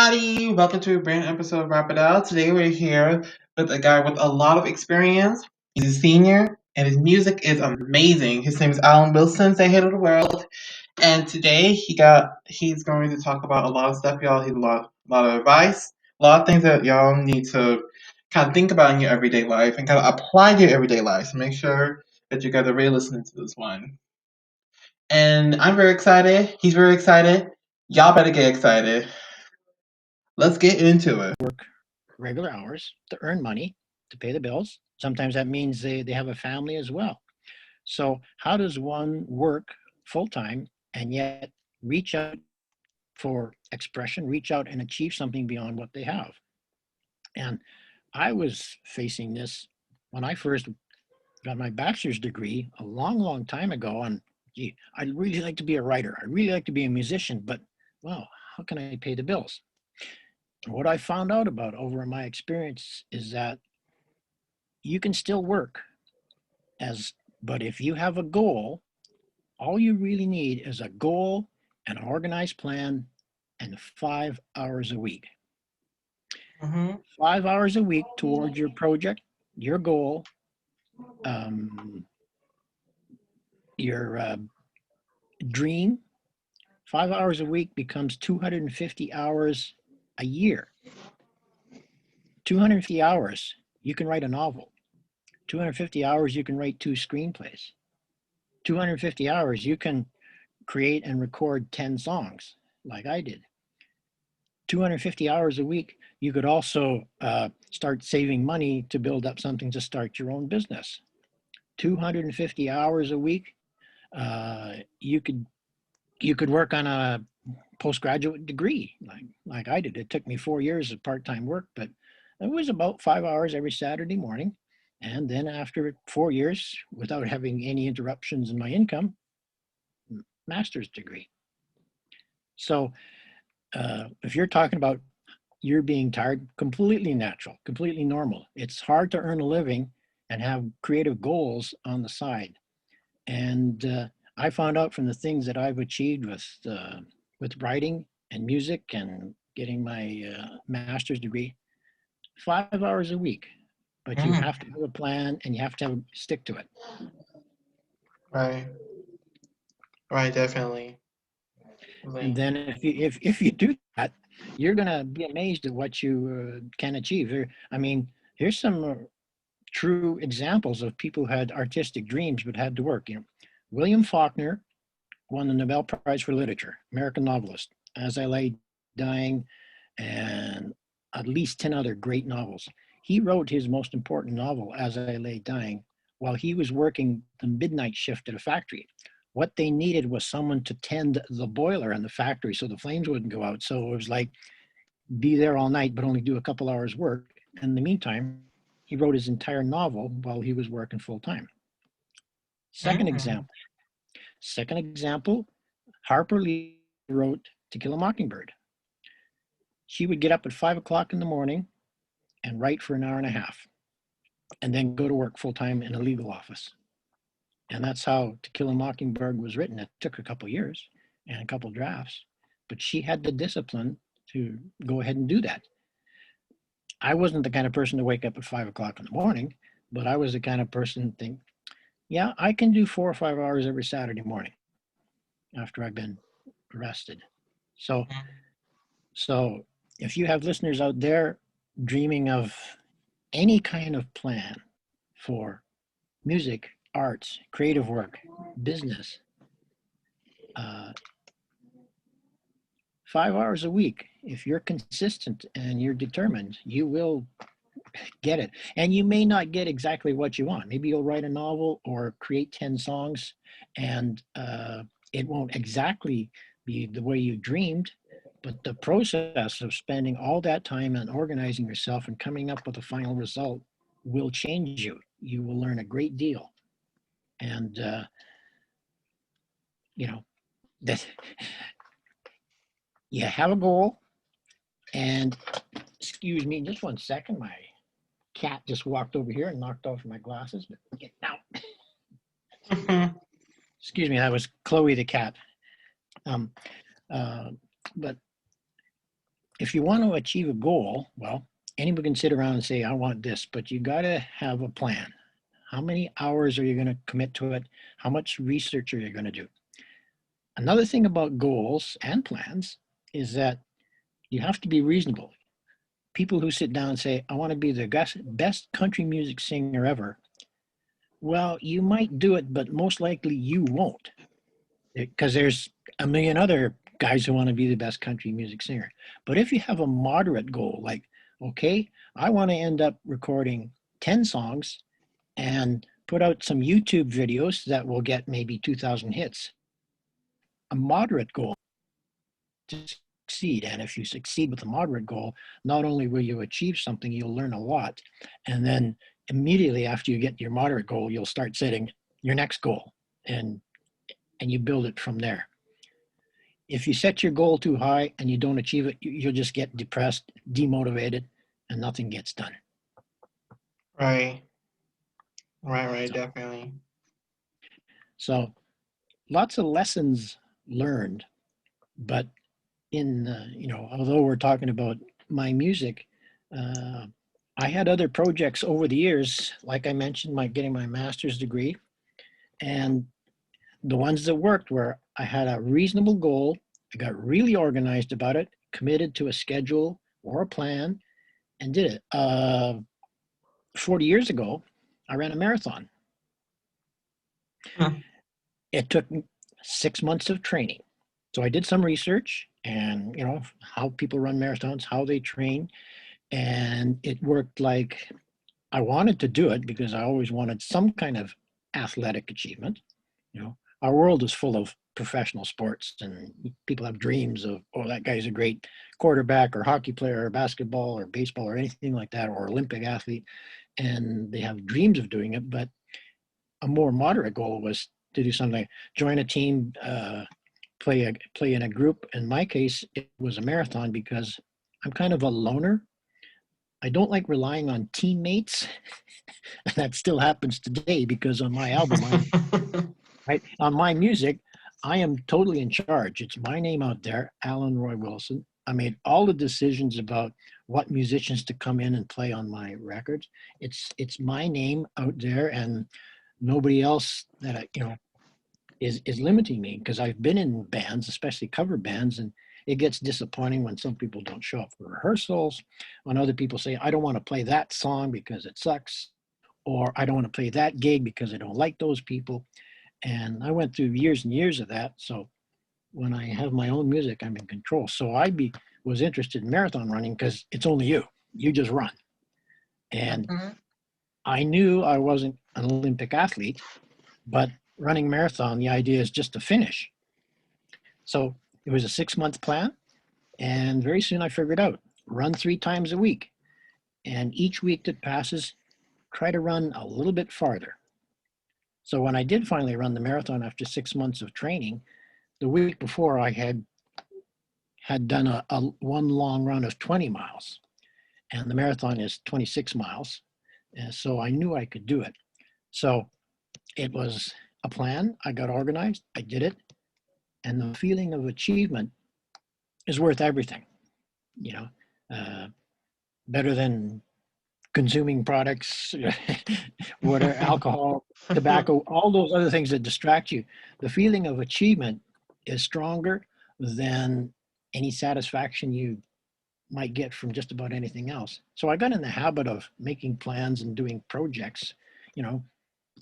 everybody. Welcome to a brand new episode of Wrap It Out. Today we're here with a guy with a lot of experience. He's a senior and his music is amazing. His name is Allan Wilson. Say hey to the world. And today he's going to talk about a lot of stuff, y'all. He's a lot of advice, a lot of things that y'all need to kind of think about in your everyday life and kind of apply to your everyday life. So make sure that you guys are really listening to this one. And I'm very excited. He's very excited. Y'all better get excited. Let's get into it. Regular hours to earn money to pay the bills. Sometimes that means they have a family as well. So, how does one work full time and yet reach out for expression, reach out and achieve something beyond what they have? And I was facing this when I first got my bachelor's degree a long, long time ago. And gee, I'd really like to be a writer. I'd really like to be a musician, but well, how can I pay the bills? What I found out about over my experience is that you can still work as, but if you have a goal, all you really need is a goal, an organized plan, and 5 hours a week. Mm-hmm. 5 hours a week towards your project, your goal, um, your dream. 5 hours a week becomes 250 hours a year. 250 hours, you can write a novel. 250 hours, you can write two screenplays. 250 hours, you can create and record 10 songs like I did. 250 hours a week, you could also start saving money to build up something to start your own business. 250 hours a week, you could work on a postgraduate degree like I did. It took me 4 years of part-time work, but it was about 5 hours every Saturday morning. And then after 4 years, without having any interruptions in my income, master's degree. So if you're talking about you're being tired, completely natural, completely normal. It's hard to earn a living and have creative goals on the side. And I found out from the things that I've achieved with writing and music and getting my master's degree, 5 hours a week. But you Mm-hmm. have to have a plan and you have to stick to it. Right. Right. Definitely. And Like, then if you do that, you're gonna be amazed at what you can achieve. I mean, here's some true examples of people who had artistic dreams but had to work. William Faulkner won the Nobel Prize for Literature, American novelist. As I Lay Dying, and at least 10 other great novels. He wrote his most important novel, As I Lay Dying, while he was working the midnight shift at a factory. What they needed was someone to tend the boiler in the factory so the flames wouldn't go out. So it was like be there all night, but only do a couple hours work. In the meantime, he wrote his entire novel while he was working full time. Second mm-hmm. example. Second example, Harper Lee wrote To Kill a Mockingbird. She would get up at 5 o'clock in the morning and write for an hour and a half, and then go to work full time in a legal office. And that's how To Kill a Mockingbird was written. It took a couple years and a couple drafts, but she had the discipline to go ahead and do that. I wasn't the kind of person to wake up at 5 o'clock in the morning, but I was the kind of person to think, yeah, I can do 4 or 5 hours every Saturday morning after I've been rested. So, so if you have listeners out there dreaming of any kind of plan for music, arts, creative work, business, uh, 5 hours a week, if you're consistent and you're determined, you will get it. And you may not get exactly what you want. Maybe you'll write a novel or create 10 songs and it won't exactly be the way you dreamed, but the process of spending all that time and organizing yourself and coming up with a final result will change you. You will learn a great deal. And, you know, that you have a goal. And excuse me, just 1 second. My cat just walked over here and knocked off my glasses. But get out. Mm-hmm. Excuse me, that was Chloe the cat. Um, uh, but if you want to achieve a goal, well, anyone can sit around and say, I want this, but you got to have a plan. How many hours are you going to commit to it? How much research are you going to do? Another thing about goals and plans is that you have to be reasonable. People who sit down and say, I want to be the best country music singer ever, well, you might do it, but most likely you won't, because there's a million other guys who want to be the best country music singer. But if you have a moderate goal, like, okay, I want to end up recording 10 songs and put out some YouTube videos that will get maybe 2,000 hits, a moderate goal to succeed. And if you succeed with a moderate goal, not only will you achieve something, you'll learn a lot. And then immediately after you get your moderate goal, you'll start setting your next goal, and you build it from there. If you set your goal too high and you don't achieve it, you'll just get depressed, demotivated, and nothing gets done. Right. Right, definitely. So lots of lessons learned, but although we're talking about my music, I had other projects over the years, like I mentioned, getting my master's degree, and the ones that worked were I had a reasonable goal, I got really organized about it, committed to a schedule or a plan, and did it. 40 years ago, I ran a marathon. It took 6 months of training. So I did some research and, how people run marathons, how they train. And it worked like I wanted to do it because I always wanted some kind of athletic achievement. Our world is full of professional sports and people have dreams of, oh, that guy's a great quarterback or hockey player or basketball or baseball or anything like that, or Olympic athlete. And they have dreams of doing it. But a more moderate goal was to do something, join a team, play in a group. In my case, it was a marathon because I'm kind of a loner. I don't like relying on teammates. And that still happens today because on my album, on my music, I am totally in charge. It's my name out there, Allan Roy Wilson. I made all the decisions about what musicians to come in and play on my records. It's my name out there, and nobody else that is limiting me, because I've been in bands, especially cover bands, and it gets disappointing when some people don't show up for rehearsals, when other people say, I don't want to play that song because it sucks, or I don't want to play that gig because I don't like those people. And I went through years and years of that. So when I have my own music, I'm in control. So was interested in marathon running because it's only you. You just run. And I knew I wasn't an Olympic athlete, but running marathon, the idea is just to finish. So it was a 6-month plan. And very soon I figured out, run 3 times a week. And each week that passes, try to run a little bit farther. So when I did finally run the marathon after 6 months of training, the week before I had done a one long run of 20 miles, and the marathon is 26 miles. And so I knew I could do it. So it was a plan. I got organized. I did it. And the feeling of achievement is worth everything, better than consuming products, water, alcohol, tobacco, all those other things that distract you. The feeling of achievement is stronger than any satisfaction you might get from just about anything else. So I got in the habit of making plans and doing projects,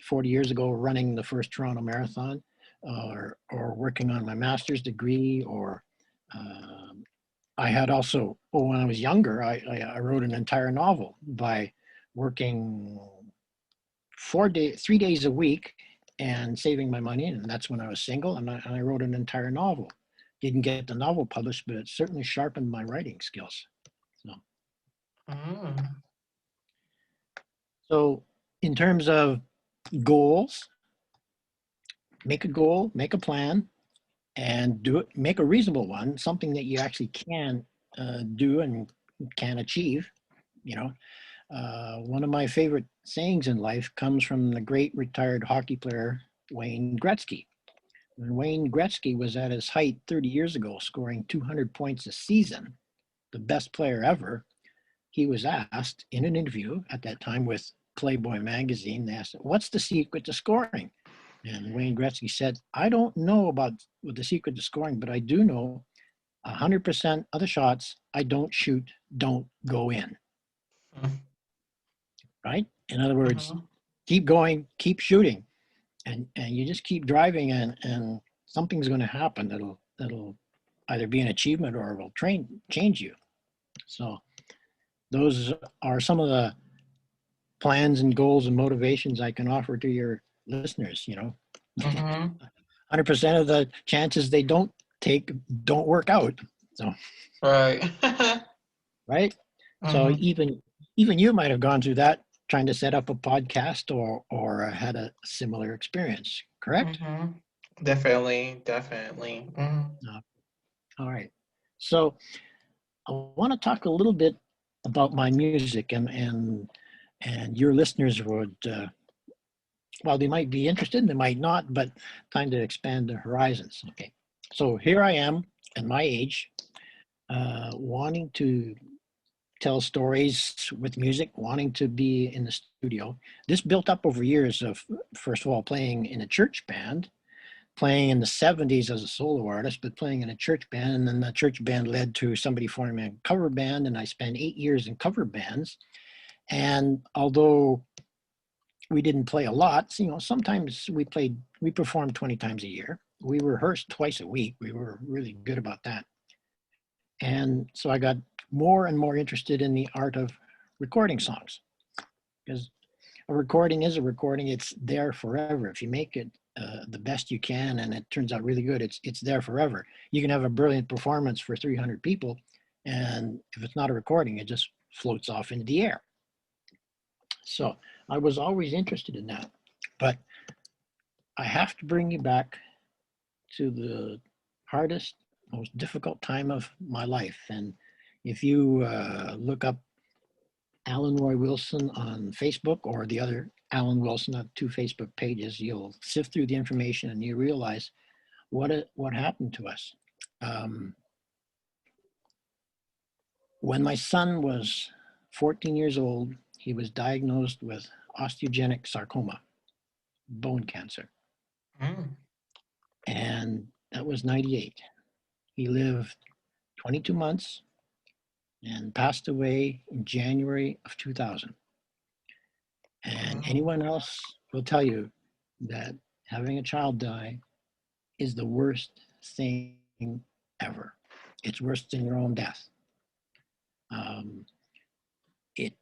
40 years ago, running the first Toronto Marathon, or working on my master's degree, or I had also, when I was younger, I wrote an entire novel by working 3 days a week and saving my money. And that's when I was single, and I wrote an entire novel. Didn't get the novel published, but it certainly sharpened my writing skills. So in terms of goals, make a goal, make a plan, and do it. Make a reasonable one, something that you actually can do and can achieve. One of my favorite sayings in life comes from the great retired hockey player Wayne Gretzky. When Wayne Gretzky was at his height 30 years ago, scoring 200 points a season, the best player ever, he was asked in an interview at that time with Playboy magazine, they asked, what's the secret to scoring? And Wayne Gretzky said, I don't know about the secret to scoring, but I do know 100% of the shots I don't shoot don't go in, right? In other words, Mhm. keep going, keep shooting, and you just keep driving, and something's going to happen that'll either be an achievement or will change you. So those are some of the plans and goals and motivations I can offer to your listeners. 100% of the chances they don't take don't work out. So, Right. right. So Mhm. even you might have gone through that trying to set up a podcast or had a similar experience, correct? Mhm. Definitely. Definitely. Mhm. Uh, all right. So I want to talk a little bit about my music, and your listeners would well, they might be interested, they might not, but time to expand their horizons. Okay. So here I am at my age, wanting to tell stories with music, wanting to be in the studio. This built up over years of, first of all, playing in a church band, playing in the 70s as a solo artist, but playing in a church band. And then the church band led to somebody forming a cover band. And I spent 8 years in cover bands. And although we didn't play a lot, sometimes we performed 20 times a year. We rehearsed twice a week. We were really good about that. And so I got more and more interested in the art of recording songs, because a recording is a recording. It's there forever. If you make it the best you can and it turns out really good, it's there forever. You can have a brilliant performance for 300 people, and if it's not a recording, it just floats off into the air. So I was always interested in that. But I have to bring you back to the hardest, most difficult time of my life. And if you look up Allan Roy Wilson on Facebook, or the other Allan Wilson, have two Facebook pages, you'll sift through the information and you realize what happened to us. Um, when my son was 14 years old, he was diagnosed with osteogenic sarcoma, bone cancer, Mhm. and that was 98. He lived 22 months and passed away in January of 2000. And Wow. anyone else will tell you that having a child die is the worst thing ever. It's worse than your own death. Um, it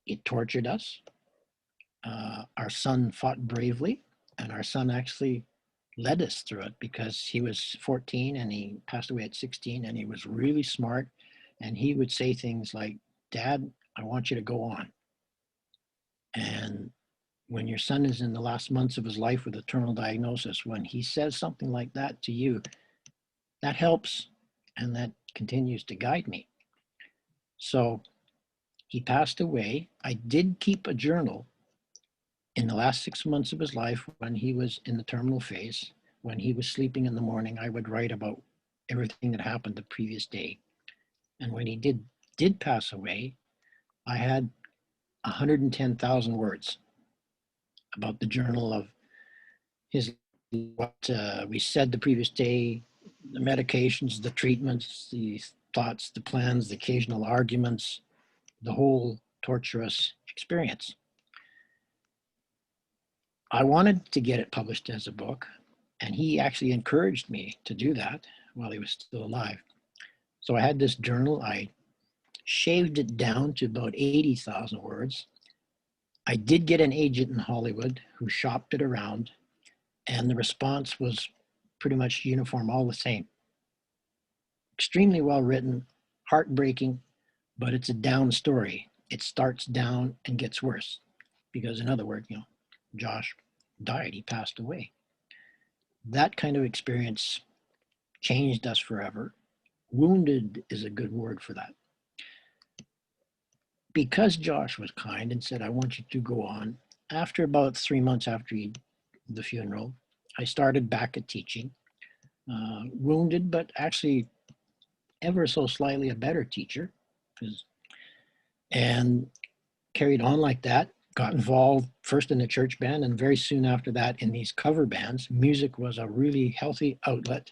it tortured us. Our son fought bravely, and our son actually led us through it, because he was 14 and he passed away at 16, and he was really smart, and he would say things like, "Dad, I want you to go on." And when your son is in the last months of his life with a terminal diagnosis, when he says something like that to you, that helps, and that continues to guide me. So he passed away. I did keep a journal in the last 6 months of his life when he was in the terminal phase. When he was sleeping in the morning, I would write about everything that happened the previous day. And when he did pass away, I had 110,000 words about the journal of his, what we said the previous day, the medications, the treatments, the thoughts, the plans, the occasional arguments, the whole torturous experience. I wanted to get it published as a book, and he actually encouraged me to do that while he was still alive. So I had this journal. I shaved it down to about 80,000 words. I did get an agent in Hollywood who shopped it around, and the response was pretty much uniform, all the same. Extremely well written, heartbreaking, but it's a down story. It starts down and gets worse because, in other words, Josh died, he passed away. That kind of experience changed us forever. Wounded is a good word for that. Because Josh was kind and said, I want you to go on, after about 3 months after the funeral, I started back at teaching. Wounded, but actually ever so slightly a better teacher, and carried on like that. Got involved first in the church band, and very soon after that in these cover bands. Music was a really healthy outlet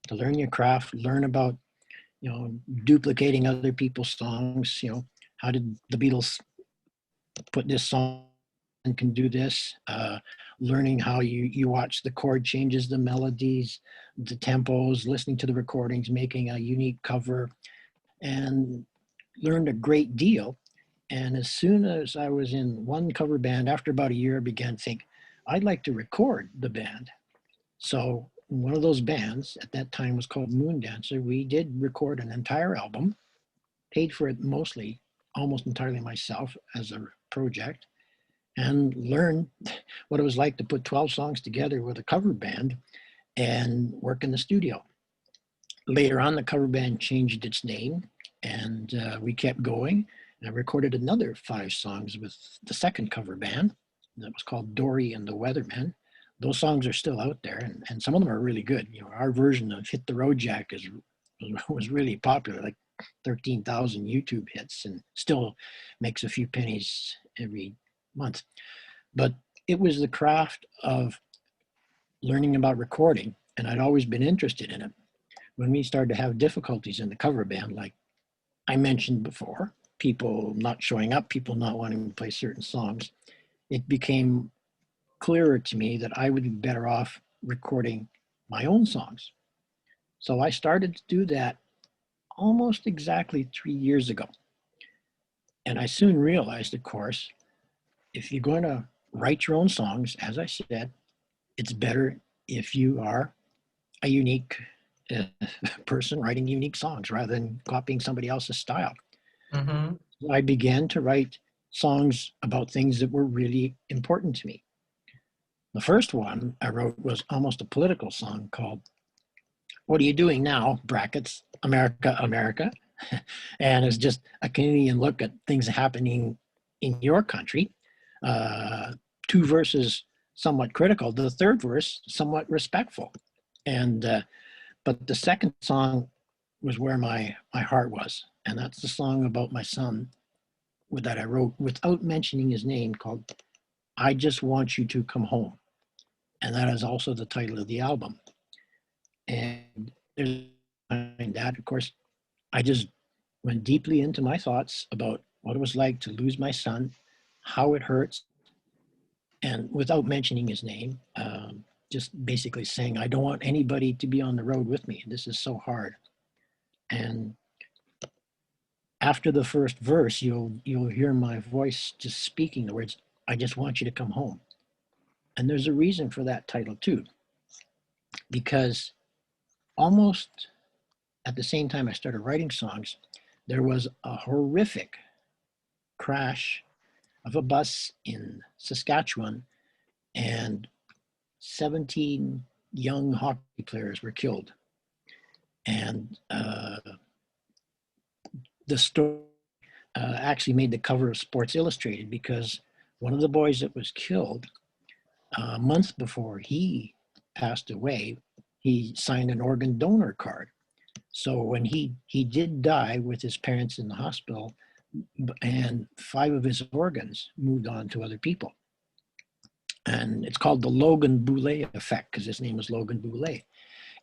to learn your craft, learn about, duplicating other people's songs. How did the Beatles put this song and can do this? Learning how you watch the chord changes, the melodies, the tempos, listening to the recordings, making a unique cover, and learned a great deal. And as soon as I was in one cover band, after about a year, I began to think, I'd like to record the band. So one of those bands at that time was called Moon Dancer. We did record an entire album, paid for it mostly, almost entirely myself as a project, and learned what it was like to put 12 songs together with a cover band and work in the studio. Later on, the cover band changed its name, and we kept going. And I recorded another 5 songs with the second cover band that was called Dory and the Weathermen. Those songs are still out there, and some of them are really good. Our version of Hit the Road Jack was really popular, like 13,000 YouTube hits, and still makes a few pennies every month. But it was the craft of learning about recording, and I'd always been interested in it. When we started to have difficulties in the cover band, like I mentioned before, people not showing up, people not wanting to play certain songs, it became clearer to me that I would be better off recording my own songs. So I started to do that almost exactly 3 years ago. And I soon realized, of course, if you're going to write your own songs, as I said, it's better if you are a unique person writing unique songs rather than copying somebody else's style. Mm-hmm. I began to write songs about things that were really important to me. The first one I wrote was almost a political song called What Are You Doing Now? Brackets, America, America. And it's just a Canadian look at things happening in your country. 2 verses somewhat critical, the third verse somewhat respectful. And but the second song was where my heart was. And that's the song about my son that I wrote without mentioning his name, called I Just Want You to Come Home. And that is also the title of the album. And behind that, of course, I just went deeply into my thoughts about what it was like to lose my son, how it hurts, and without mentioning his name, just basically saying, I don't want anybody to be on the road with me. This is so hard. And after the first verse, you'll hear my voice just speaking the words, I just want you to come home. And there's a reason for that title too, because almost at the same time I started writing songs, there was a horrific crash of a bus in Saskatchewan, and 17 young hockey players were killed. And the story actually made the cover of Sports Illustrated because one of the boys that was killed, months before he passed away, he signed an organ donor card. So when he did die with his parents in the hospital, and 5 of his organs moved on to other people. And it's called the Logan Boulet effect because his name was Logan Boulet.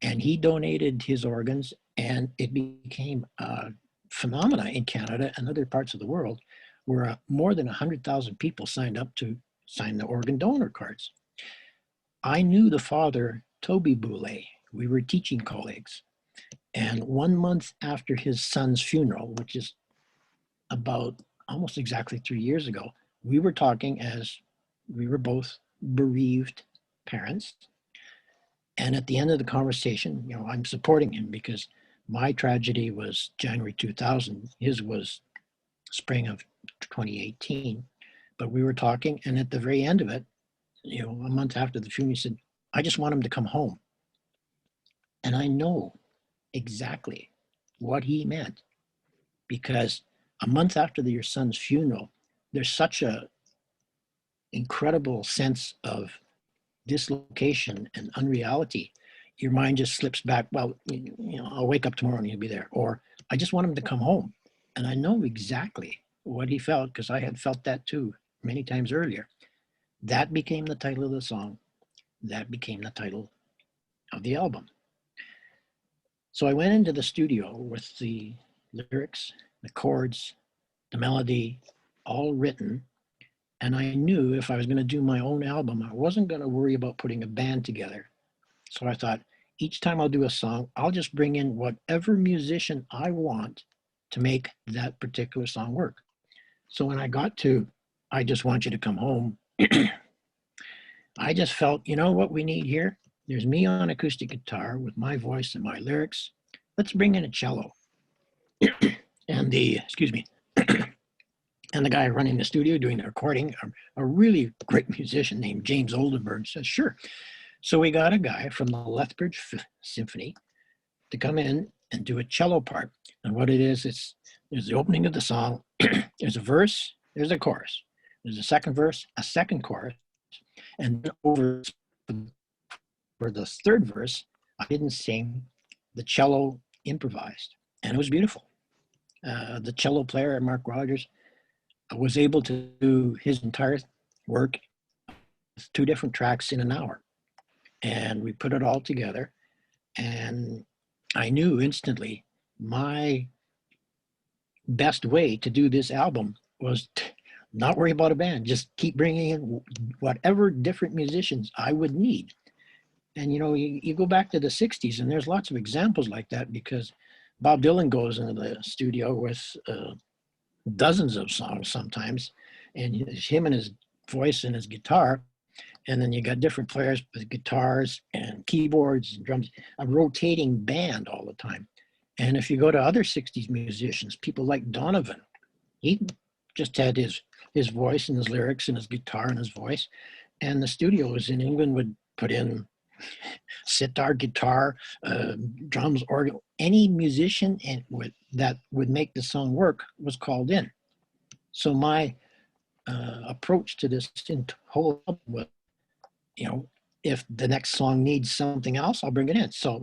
And he donated his organs, and it became a phenomena in Canada and other parts of the world where more than 100,000 people signed up to sign the organ donor cards. I knew the father, Toby Boulet. We were teaching colleagues. And 1 month after his son's funeral, which is about almost exactly 3 years ago, we were talking as we were both bereaved parents. And at the end of the conversation, I'm supporting him because my tragedy was January 2000. His was spring of 2018. But we were talking, and at the very end of it, a month after the funeral, he said, I just want him to come home. And I know exactly what he meant, because a month after your son's funeral, there's such a incredible sense of dislocation and unreality. your mind just slips back. Well, I'll wake up tomorrow and he'll be there. Or I just want him to come home. And I know exactly what he felt because I had felt that too many times earlier. That became the title of the song. That became the title of the album. So I went into the studio with the lyrics, the chords, the melody, all written. And I knew if I was going to do my own album, I wasn't going to worry about putting a band together. So I thought, each time I'll do a song, I'll just bring in whatever musician I want to make that particular song work. So when I got to I Just Want You to Come Home, I just felt, you know what we need here? There's me on acoustic guitar with my voice and my lyrics. Let's bring in a cello. And and the guy running the studio doing the recording, a really great musician named James Oldenburg, says, sure. So we got a guy from the Lethbridge Symphony to come in and do a cello part. And what it is, there's the opening of the song, there's a verse, there's a chorus. There's a second verse, a second chorus, and over for the third verse, I didn't sing, the cello improvised, and it was beautiful. The cello player, Mark Rogers, was able to do his entire work with 2 different tracks in an hour. And we put it all together. And I knew instantly my best way to do this album was to not worry about a band, just keep bringing in whatever different musicians I would need. And, you go back to the 60s, and there's lots of examples like that because Bob Dylan goes into the studio with dozens of songs sometimes, and it's him and his voice and his guitar. And then you got different players with guitars and keyboards and drums, a rotating band all the time. And if you go to other 60s musicians, people like Donovan, he just had his voice and his lyrics and his guitar and his voice. And the studios in England would put in sitar, guitar, drums, organ, any musician that would make the song work was called in. So my approach to this whole album was, if the next song needs something else, I'll bring it in. So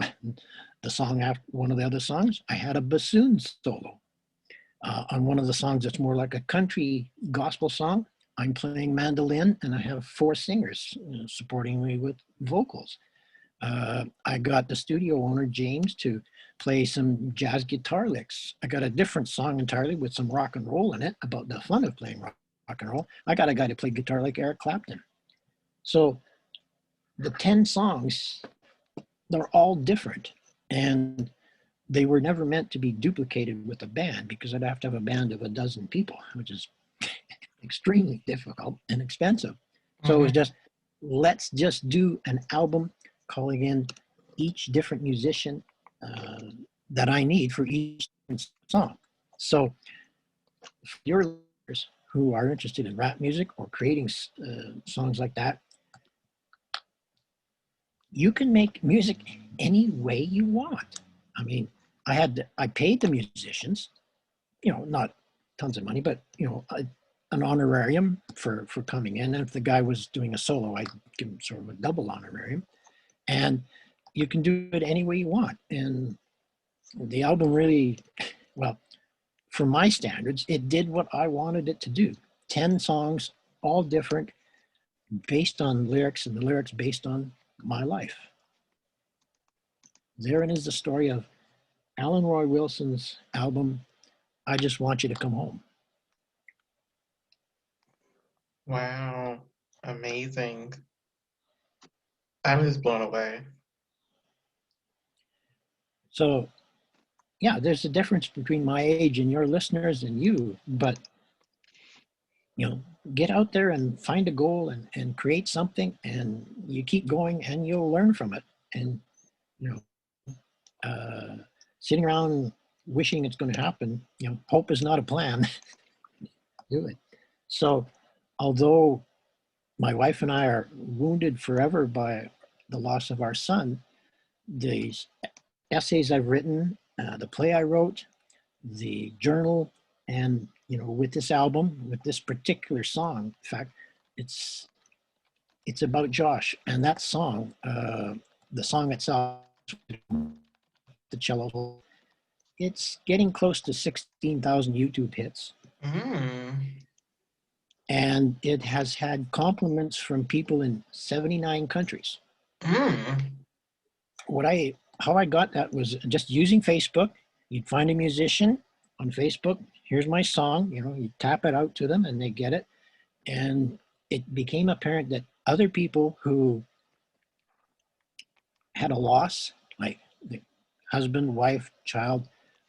the song after one of the other songs, I had a bassoon solo. On one of the songs that's more like a country gospel song, I'm playing mandolin and I have 4 singers supporting me with vocals. I got the studio owner, James, to play some jazz guitar licks. I got a different song entirely with some rock and roll in it about the fun of playing rock and roll. I got a guy to play guitar like Eric Clapton. So the 10 songs, they're all different. And they were never meant to be duplicated with a band because I'd have to have a band of a dozen people, which is extremely difficult and expensive. So it was just, let's just do an album calling in each different musician that I need for each song. So for your listeners who are interested in rap music or creating songs like that, you can make music any way you want. I mean, I paid the musicians, not tons of money, but an honorarium for coming in. And if the guy was doing a solo, I'd give him sort of a double honorarium. And you can do it any way you want. And the album really, well, for my standards, it did what I wanted it to do. 10 songs, all different, based on lyrics, and the lyrics based on my life. Therein is the story of Allan Roy Wilson's album, I Just Want You to Come Home. Wow, amazing. I'm just blown away. So, yeah, there's a difference between my age and your listeners and you, but, get out there and find a goal and create something, and you keep going and you'll learn from it. And, sitting around wishing it's going to happen, hope is not a plan. Do it. So, although my wife and I are wounded forever by the loss of our son, the essays I've written, the play I wrote, the journal, and with this album, with this particular song, in fact, it's about Josh. And that song, the song itself, the cello, it's getting close to 16,000 YouTube hits. Mm. And it has had compliments from people in 79 countries. Mm. How I got that was just using Facebook. You'd find a musician on Facebook. Here's my song. You tap it out to them, and they get it. And it became apparent that other people who had a loss, like the husband, wife, child,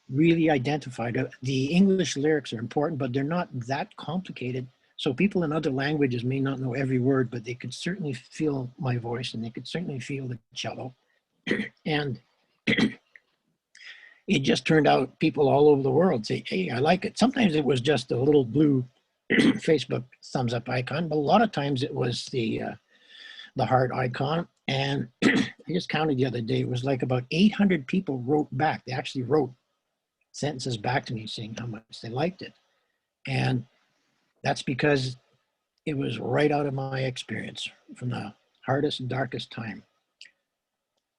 really identified it. The English lyrics are important, but they're not that complicated. So people in other languages may not know every word, but they could certainly feel my voice, and they could certainly feel the cello. And it just turned out people all over the world say, hey, I like it. Sometimes it was just a little blue Facebook thumbs up icon, but a lot of times it was the heart icon. And I just counted the other day, it was like about 800 people wrote back. They actually wrote sentences back to me saying how much they liked it. And that's because it was right out of my experience from the hardest and darkest time.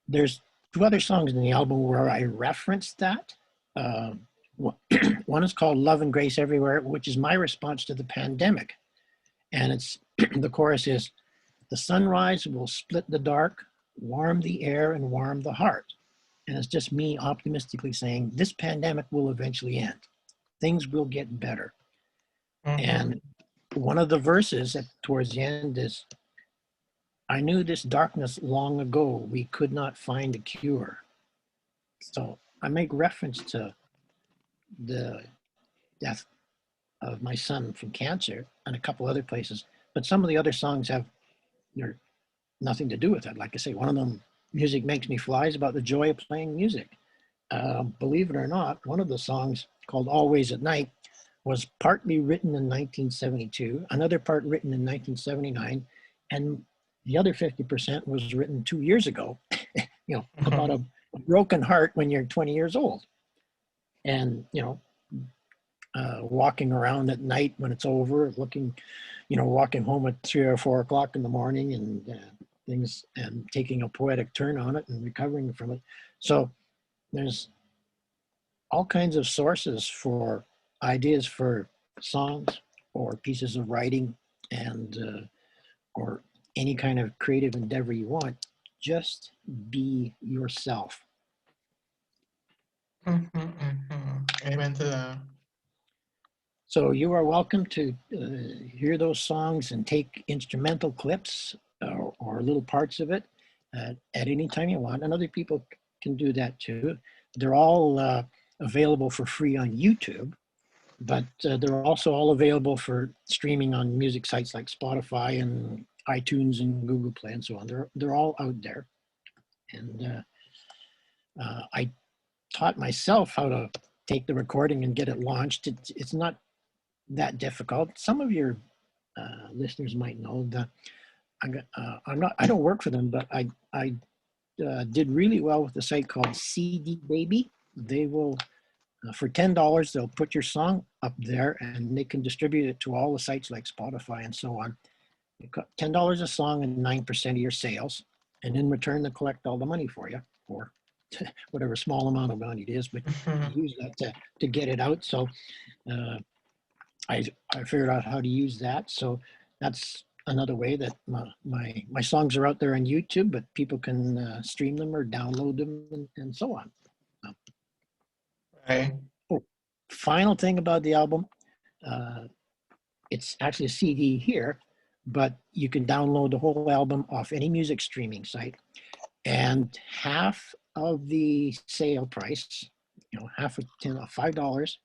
There's two other songs in the album where I referenced that. One is called Love and Grace Everywhere, which is my response to the pandemic. And it's the chorus is, the sunrise will split the dark, warm the air and warm the heart. And it's just me optimistically saying, this pandemic will eventually end. Things will get better. Mm-hmm. And one of the verses towards the end is, I knew this darkness long ago, we could not find a cure. So I make reference to the death of my son from cancer and a couple other places, but some of the other songs have nothing to do with it. Like I say, one of them, Music Makes Me Fly, is about the joy of playing music. Believe it or not, one of the songs called Always at Night was partly written in 1972, another part written in 1979, and the other 50% was written 2 years ago, about a broken heart when you're 20 years old. And, walking around at night when it's over, walking home at 3 or 4 o'clock in the morning and things, and taking a poetic turn on it and recovering from it. So there's all kinds of sources for ideas for songs or pieces of writing and or any kind of creative endeavor you want. Just be yourself. Mm-hmm, mm-hmm. Amen to that. So you are welcome to hear those songs and take instrumental clips or little parts of it at any time you want. And other people can do that too. They're all available for free on YouTube, but they're also all available for streaming on music sites like Spotify and iTunes and Google Play and so on. They're all out there. And I taught myself how to take the recording and get it launched. It's not that difficult. Some of your listeners might know that I don't work for them, but I did really well with a site called CD Baby. They will, for $10, they'll put your song up there and they can distribute it to all the sites like Spotify and so on. $10 a song and 9% of your sales. And in return, they'll collect all the money for you, or whatever small amount of money it is, but you use that to get it out. So I figured out how to use that. So that's another way that my songs are out there on YouTube, but people can stream them or download them and so on. Right. Oh, final thing about the album, it's actually a CD here, but you can download the whole album off any music streaming site, and half of the sale price, half of $5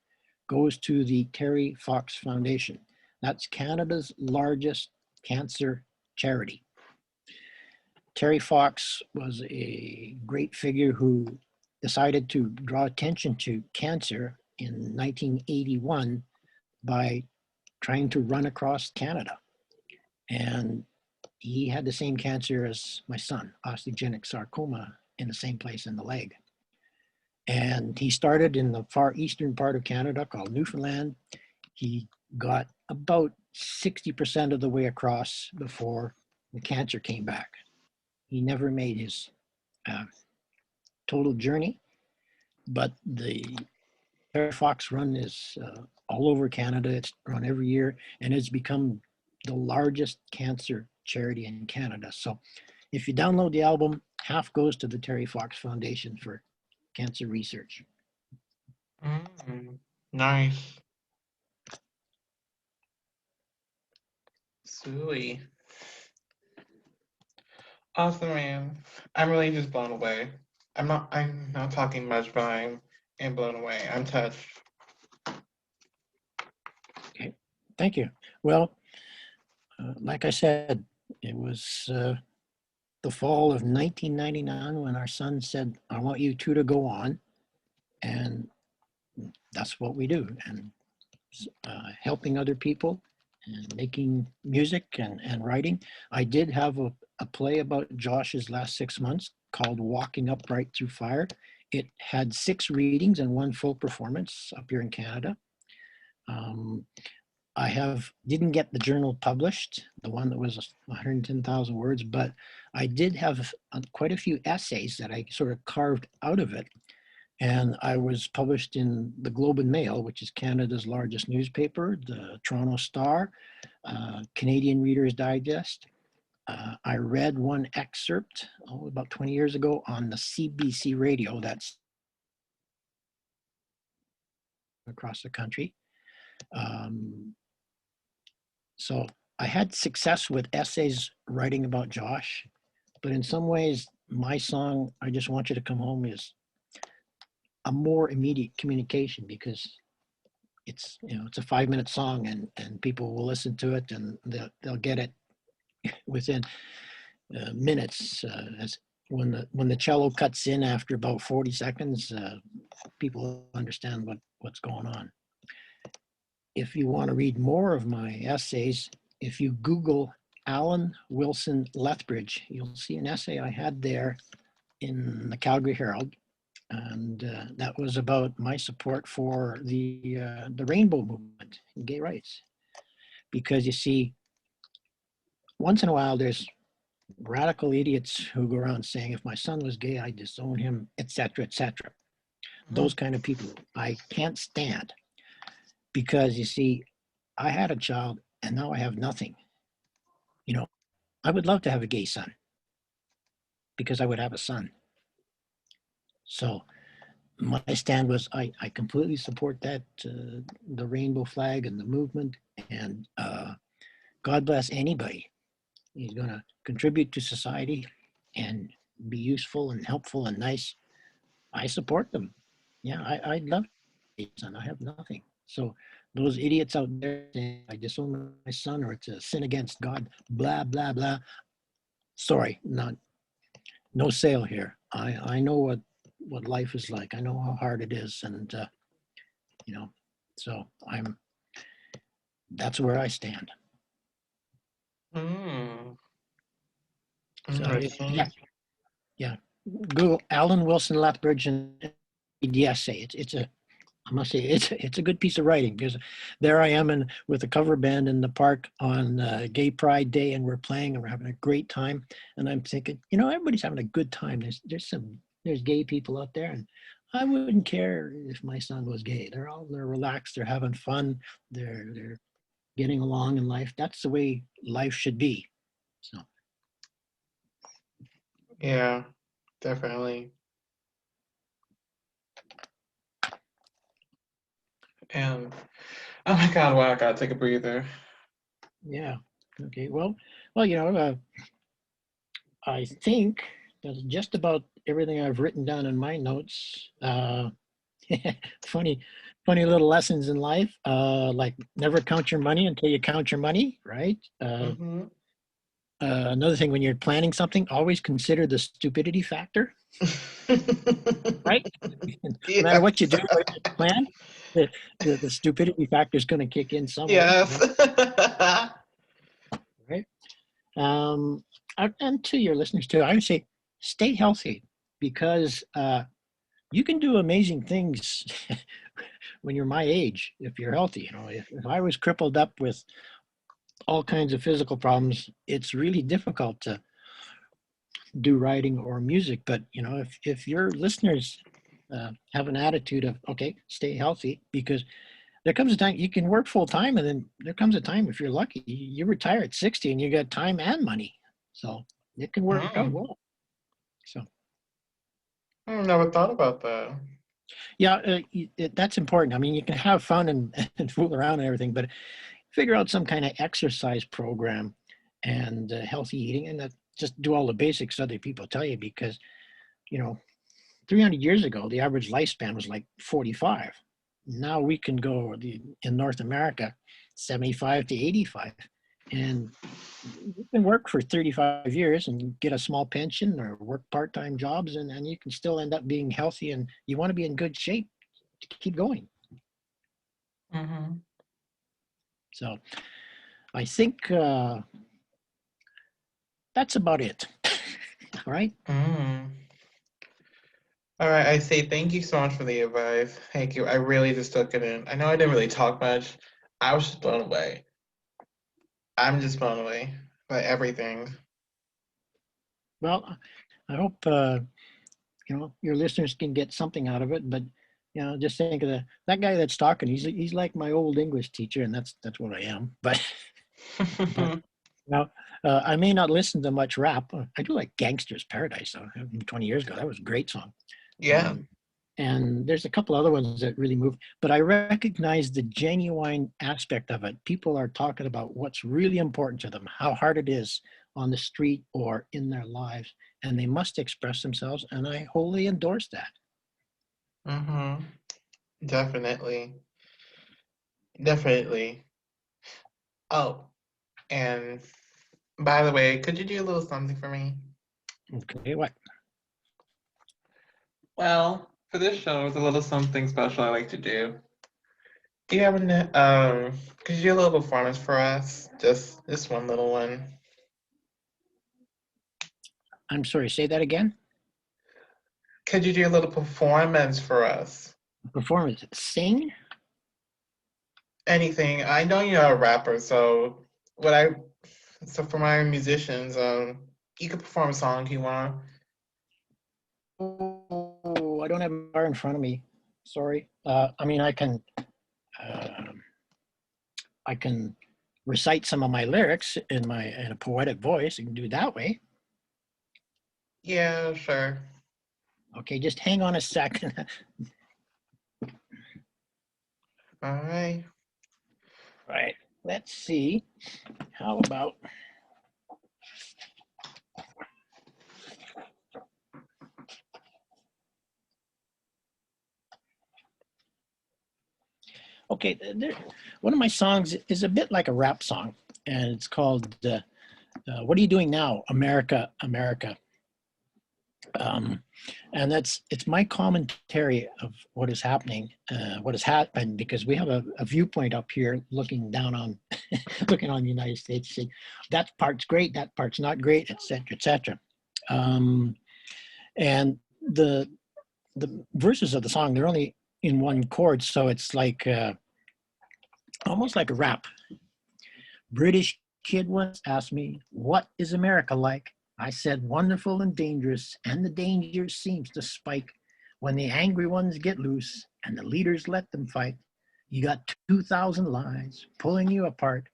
goes to the Terry Fox Foundation. That's Canada's largest cancer charity. Terry Fox was a great figure who decided to draw attention to cancer in 1981 by trying to run across Canada. And he had the same cancer as my son, osteogenic sarcoma, in the same place in the leg. And he started in the far eastern part of Canada called Newfoundland. He got about 60% of the way across before the cancer came back. He never made his uh, total journey. But the Terry Fox run is all over Canada. It's run every year, and it's become the largest cancer charity in Canada. So if you download the album, half goes to the Terry Fox Foundation for Cancer Research. Nice. Sweet. Awesome, man. I'm really just blown away. I'm not talking much, but I'm blown away. I'm touched. Okay, thank you. Well, like I said, it was the fall of 1999 when our son said, I want you two to go on. And that's what we do. And helping other people and making music and writing. I did have a play about Josh's last 6 months called Walking Upright Through Fire. It had 6 readings and 1 full performance up here in Canada. I didn't get the journal published, the one that was 110,000 words, but I did have quite a few essays that I sort of carved out of it. And I was published in the Globe and Mail, which is Canada's largest newspaper, the Toronto Star, Canadian Reader's Digest. I read one excerpt about 20 years ago on the CBC radio that's across the country. So I had success with essays writing about Josh, but in some ways, my song, I Just Want You to Come Home, is a more immediate communication because it's a 5-minute song and people will listen to it and they'll get it within minutes. As when the cello cuts in after about 40 seconds, people understand what's going on. If you want to read more of my essays, if you Google Allan Wilson Lethbridge, you'll see an essay I had there in the Calgary Herald. And that was about my support for the rainbow movement and gay rights. Because you see, once in a while, there's radical idiots who go around saying, if my son was gay, I'd disown him, etc., etc. Those kind of people I can't stand. Because you see, I had a child and now I have nothing. I would love to have a gay son because I would have a son. So my stand was I completely support that, the rainbow flag and the movement, and God bless anybody who's going to contribute to society and be useful and helpful and nice. I support them. Yeah, I'd love to, and I have nothing. So those idiots out there saying I disown my son or it's a sin against God, blah, blah, blah. Sorry, no sale here. I know what life is like. I know how hard it is. And, so that's where I stand. So yeah. Google Allan Wilson Lethbridge and the essay. I must say it's a good piece of writing because there I am with a cover band in the park on Gay Pride Day, and we're playing and we're having a great time. And I'm thinking, everybody's having a good time. There's gay people out there, and I wouldn't care if my son was gay. They're relaxed, they're having fun, they're getting along in life. That's the way life should be. So. Yeah, definitely. And oh my God, wow, I gotta take a breather. Yeah. Okay. Well, I think that's just about everything I've written down in my notes. Funny little lessons in life. Like never count your money until you count your money, right? Another thing, when you're planning something, always consider the stupidity factor, right? No matter what you do, what you plan, the stupidity factor is going to kick in somewhere. Yes. Right? And to your listeners too, I would say stay healthy because you can do amazing things when you're my age if you're healthy. If I was crippled up with all kinds of physical problems, it's really difficult to do writing or music. But if your listeners have an attitude of, okay, stay healthy, because there comes a time you can work full time, and then there comes a time, if you're lucky, you retire at 60 and you got time and money, so it can work out Mm. well. So Never thought about that. yeah, that's important. I mean, you can have fun and fool around and everything, but figure out some kind of exercise program and healthy eating, and just do all the basics other people tell you, because you know 300 years ago the average lifespan was like 45. Now we can go in North America 75 to 85, and you can work for 35 years and get a small pension or work part-time jobs, and you can still end up being healthy, and you want to be in good shape to keep going. Mm-hmm. So I think that's about it. All right. Mm. All right, I say thank you so much for the advice. Thank you. I really just took it in. I know I didn't really talk much. I was just blown away. I'm just blown away by everything. Well, I hope your listeners can get something out of it. But just think of that guy that's talking. He's like my old English teacher, and that's what I am. But but now I may not listen to much rap. I do like Gangster's Paradise, though. 20 years ago, that was a great song. Yeah. Um, and there's a couple other ones that really move. But I recognize the genuine aspect of it. People are talking about what's really important to them, how hard it is on the street or in their lives, and they must express themselves. And I wholly endorse that. Mm-hmm. Definitely. Definitely. Oh, and by the way, could you do a little something for me? Okay, what? Well, for this show, it's a little something special I like to do. Do you have could you do a little performance for us? Just this one little one. I'm sorry, say that again. Could you do a little performance for us? Performance. Sing? Anything. I know you're a rapper, so what I so for my musicians, you could perform a song if you want. Oh, I don't have a bar in front of me. Sorry. I mean, um I can recite some of my lyrics in a poetic voice. I can do it that way. Yeah, sure. Okay, just hang on a second. All right. Right. Let's see. How about okay? One of my songs is a bit like a rap song, and it's called "What Are You Doing Now, America, America." Um, and it's my commentary of what is happening, what has happened, because we have a viewpoint up here looking down on looking on the United States, saying that part's great, that part's not great, etc., etc. Um, and the verses of the song, they're only in one chord, so it's like almost like a rap. British kid once asked me, "What is America like?" I said, "Wonderful and dangerous, and the danger seems to spike when the angry ones get loose and the leaders let them fight. You got 2,000 lies pulling you apart,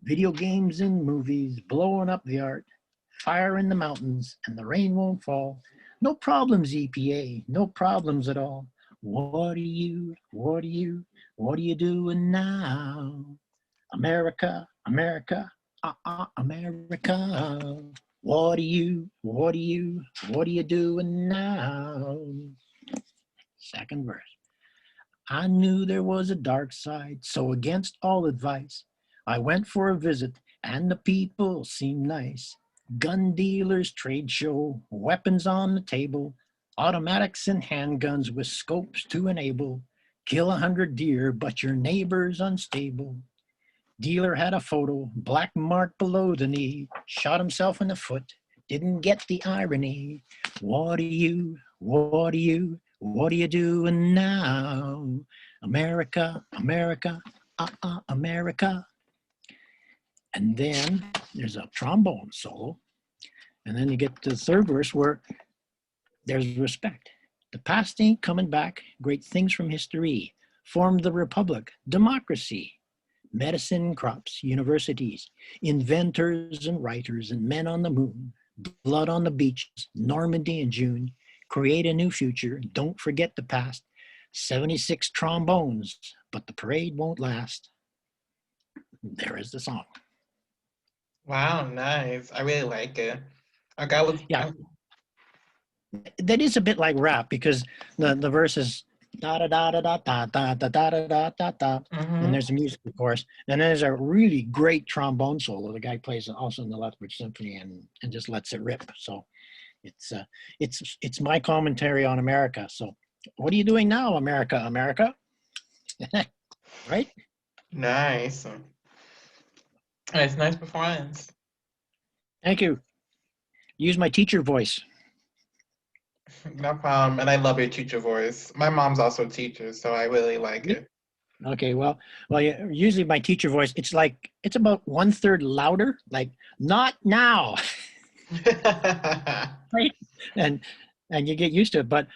video games and movies blowing up the art, fire in the mountains, and the rain won't fall. No problems, EPA, no problems at all. What are you doing now? America, America, America. What are you doing now? Second verse. I knew there was a dark side, so against all advice, I went for a visit, and the people seemed nice. Gun dealers, trade show, weapons on the table, automatics and handguns with scopes to enable. Kill 100 deer, but your neighbor's unstable. Dealer had a photo, black mark below the knee, shot himself in the foot, didn't get the irony. What are you doing now? America, America, America. And then there's a trombone solo. And then you get to the third verse where there's respect. The past ain't coming back. Great things from history. Formed the republic, democracy, medicine, crops, universities, inventors and writers, and men on the moon, blood on the beaches, Normandy in June. Create a new future. Don't forget the past. 76 trombones, but the parade won't last. There is the song. Wow, nice. I really like it. A guy was. Yeah, that is a bit like rap because the verse is da da da da da da da da da da da da da, and Mm-hmm. there's a music of course, and then there's a really great trombone solo. The guy plays also in the Lethbridge Symphony and just lets it rip. So it's my commentary on America. So what are you doing now, America, America? Right? Nice. Nice, nice performance. Thank you. Use my teacher voice. No problem. And I love your teacher voice. My mom's also a teacher, so I really like it. Okay, well, yeah, usually my teacher voice, it's about 1/3 louder, like not now, right? And and you get used to it. But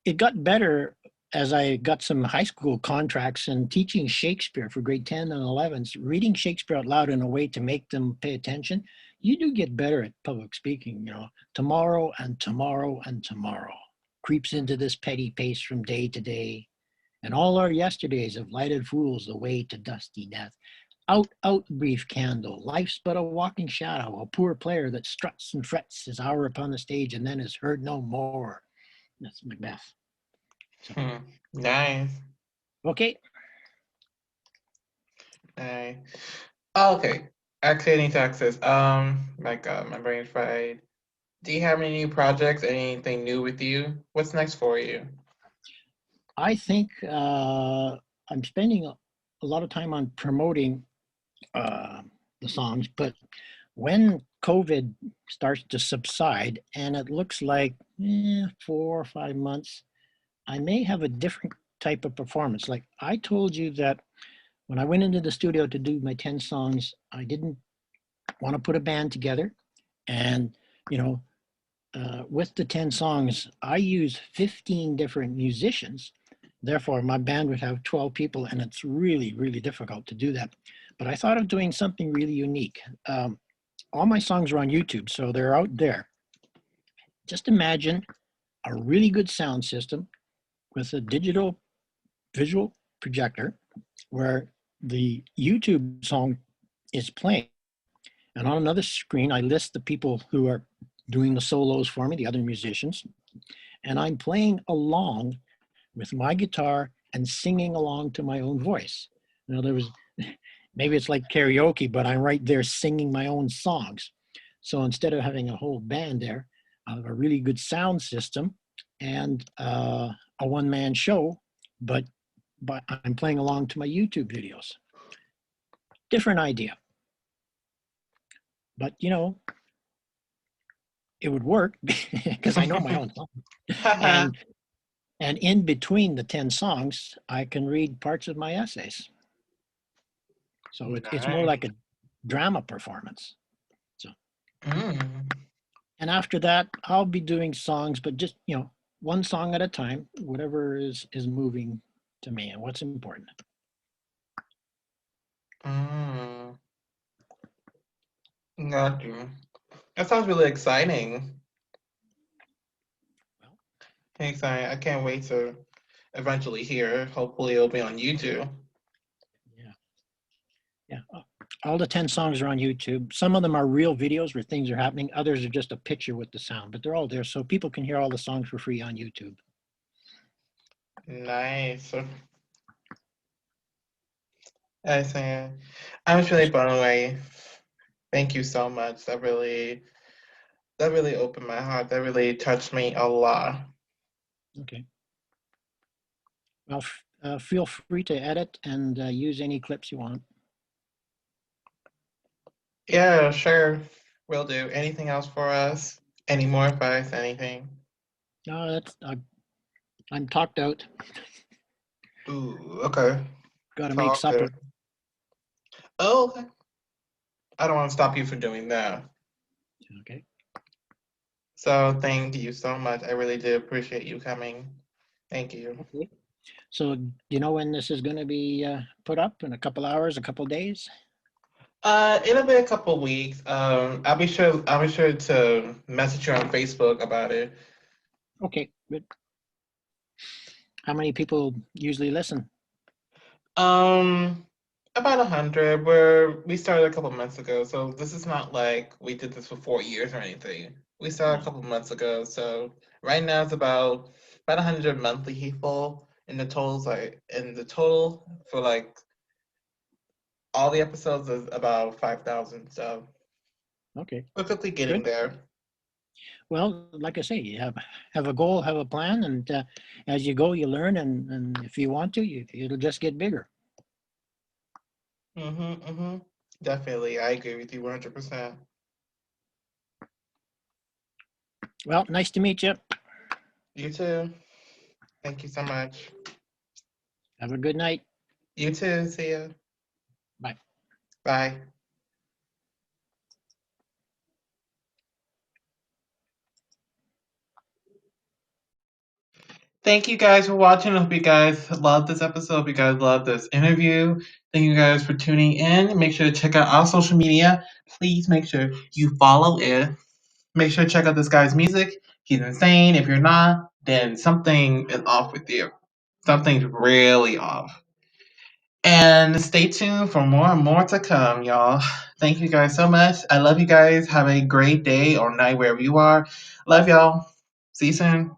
it got better as I got some high school contracts and teaching Shakespeare for grade 10 and 11s, reading Shakespeare out loud in a way to make them pay attention. You do get better at public speaking, you know. Tomorrow and tomorrow and tomorrow creeps into this petty pace from day to day. And all our yesterdays have lighted fools the way to dusty death. Out, out, brief candle. Life's but a walking shadow, a poor player that struts and frets his hour upon the stage and then is heard no more. That's Macbeth. So, Nice. okay. Nice. Oh, okay. Actually, I need to ask this. My God, my brain's fried. Do you have any new projects? Anything new with you? What's next for you? I think I'm spending a lot of time on promoting the songs, but when COVID starts to subside, and it looks like 4 or 5 months, I may have a different type of performance. Like I told you that when I went into the studio to do my 10 songs, I didn't want to put a band together. And, you know, with the 10 songs, I use 15 different musicians. Therefore, my band would have 12 people, and it's really, really difficult to do that. But I thought of doing something really unique. All my songs are on YouTube, so they're out there. Just imagine a really good sound system with a digital visual projector where the YouTube song is playing. And on another screen, I list the people who are doing the solos for me, the other musicians. And I'm playing along with my guitar and singing along to my own voice. Now, maybe it's like karaoke, but I'm right there singing my own songs. So instead of having a whole band there, I have a really good sound system and a one-man show, but I'm playing along to my YouTube videos. Different idea. But, you know, it would work because I know my own song. And in between the 10 songs, I can read parts of my essays. So it's more Nice. like a drama performance. So, Mm. and after that, I'll be doing songs, but just, you know, one song at a time, whatever is moving to me and what's important. Mm. Got you. That sounds really exciting. Well, Exciting. I can't wait to eventually hear. Hopefully, it'll be on YouTube. yeah, yeah. All the 10 songs are on YouTube. Some of them are real videos where things are happening. Others are just a picture with the sound, but they're all there. So people can hear all the songs for free on YouTube. Nice. I see. I was really blown away. Thank you so much. That really opened my heart. That really touched me a lot. Okay. Well, feel free to edit and use any clips you want. Yeah, sure. Will do. Anything else for us? Any more advice? Anything? No, I'm talked out. Ooh, okay. Got to make Talk good. supper. Oh, okay. I don't want to stop you from doing that. Okay. So thank you so much. I really do appreciate you coming. Thank you. Okay. So, do you know when this is going to be put up? In a couple hours, a couple days? It'll be a couple weeks. I'll be sure to message you on Facebook about it. Okay, good. How many people usually listen? Um, about 100. We started a couple months ago, so this is not like we did this for 4 years or anything. We started a No. couple months ago, so right now it's about 100 monthly people. In the total for like all the episodes is about 5,000. So Okay, we're quickly getting good. there. Well, like I say, you have a goal, have a plan, and as you go, you learn, and if you want to, it'll just get bigger. Mm-hmm. Definitely, I agree with you 100%. Well, nice to meet you. You too. Thank you so much. Have a good night. You too. See ya. Bye. Bye. Thank you guys for watching. I hope you guys loved this episode. Hope you guys loved this interview. Thank you guys for tuning in. Make sure to check out our social media. Please make sure you follow it. Make sure to check out this guy's music. He's insane. If you're not, then something is off with you. Something's really off. And stay tuned for more and more to come, y'all. Thank you guys so much. I love you guys. Have a great day or night wherever you are. Love y'all. See you soon.